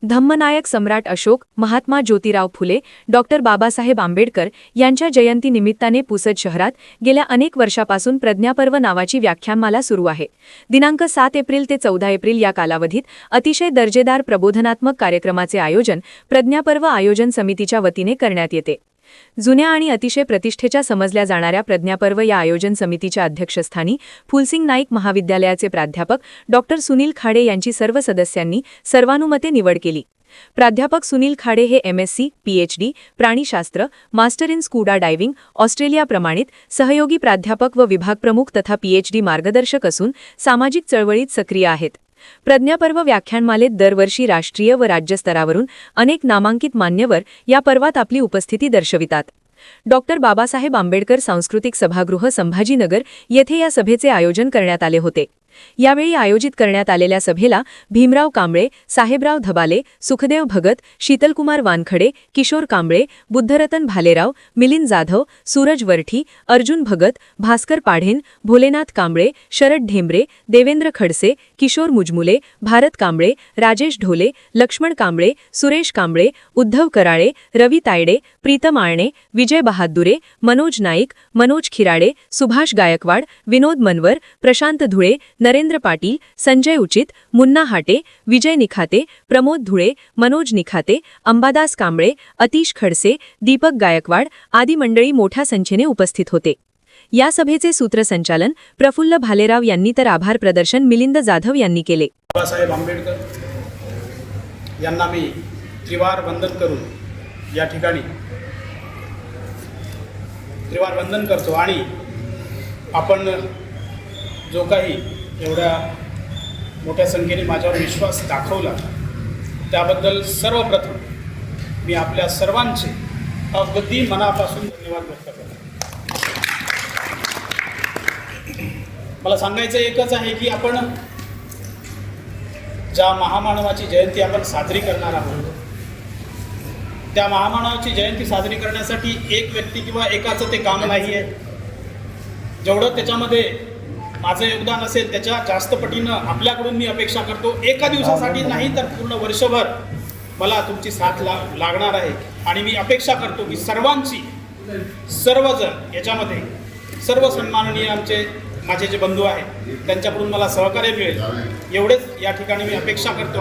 धम्मनायक सम्राट Ashok, Mahatma Jyotirao Phule, doctor Babasaheb Ambedkar यांच्या जयंतीनिमित्ताने पुसद शहरात गेल्या अनेक वर्षापासून प्रज्ञापर्व नावाची व्याख्यानमाला सुरू आहे। दिनांक 7 एप्रिल ते 14 एप्रिल या कालावधीत अतिशय दर्जेदार प्रबोधनात्मक कार्यक्रमाचे आयोजन प्रज्ञापर्व आयोजन समितीच्या वतीने करण्यात येते। जुन्या आणि अतिशय प्रतिष्ठेच्या समजल्या जाणाऱ्या प्रज्ञापर्व या आयोजन समितीच्या अध्यक्षस्थानी फुलसिंग नाईक महाविद्यालयाचे प्राध्यापक डॉक्टर सुनील खाडे यांची सर्व सदस्यांनी सर्वानुमते निवड केली। प्राध्यापक सुनील खाडे हे MSc, PhD, प्राणीशास्त्र, master in scuba diving, Australia प्रमाणित सहयोगी प्राध्यापक व विभागप्रमुख तथा PhD मार्गदर्शक असून सामाजिक चळवळीत सक्रिय आहेत। प्रज्ञापर्व व्याख्यानमालेत दरवर्षी राष्ट्रीय व राज्य स्तरावरून अनेक नामांकित मान्यवर या पर्वात आपली उपस्थिती दर्शवितात। डॉक्टर बाबासाहेब आंबेडकर सांस्कृतिक सभागृह संभाजीनगर येथे या सभेचे आयोजन करण्यात आले होते। यावेळी आयोजित करण्यात आलेल्या सभेला भीमराव कांबळे, साहेबराव धबाले, सुखदेव भगत, शीतलकुमार वानखडे, किशोर कांबळे, बुद्धरतन भालेराव, मिलिंद जाधव, सूरज वरठी, अर्जुन भगत, भास्कर पाढेन, भोलेनाथ कांबळे, शरद ढेंबरे, देवेंद्र खडसे, किशोर मुजमुले, भारत कांबळे, राजेश ढोले, लक्ष्मण कांबळे, सुरेश कांबळे, उद्धव कराळे, रवी तायडे, प्रीतम आळणे, विजय बहादुरे, मनोज नाईक, मनोज खिराडे, सुभाष गायकवाड, विनोद मनवर, प्रशांत धुळे, नरेंद्र पाटील, संजय उचित, मुन्ना हाटे, विजय निखाते, प्रमोद धुळे, मनोज निखाते, अंबादास कांबळे, अतिश खडसे, दीपक गायकवाड आदी मंडळी मोठ्या संख्येने उपस्थित होते। या सभेचे सूत्रसंचालन प्रफुल्ल भालेराव यांनी तर आभार प्रदर्शन मिलिंद जाधव यांनी केले। बाबासाहेब आंबेडकर यांना मी त्रिवार वंदन करून या ठिकाणी त्रिवार वंदन करतो आणि आपण जो काही एवढ्या मोठ्या संख्येने माझ्यावर विश्वास दाखवला त्याबद्दल सर्वप्रथम मी आपल्या सर्वांचे अगदी मनापासून धन्यवाद व्यक्त करतो। मला सांगायचं एकच आहे की आपण ज्या महामानवाची जयंती आपण साजरी करणार आहोत त्या महामानवाची जयंती साजरी करण्यासाठी एक व्यक्ती किंवा एकाचं ते काम नाही आहे। जेवढं त्याच्यामध्ये माझं योगदान असेल त्याच्या जास्त पटीनं आपल्याकडून मी अपेक्षा करतो। एका दिवसासाठी नाही तर पूर्ण वर्षभर मला तुमची साथ लागणार आहे आणि मी अपेक्षा करतो की सर्वांची सर्वजण याच्यामध्ये सर्व सन्माननीय माझे जे बंधू आहेत त्यांच्याकडून मला सहकार्य मिळेल एवढेच या ठिकाणी मी अपेक्षा करतो।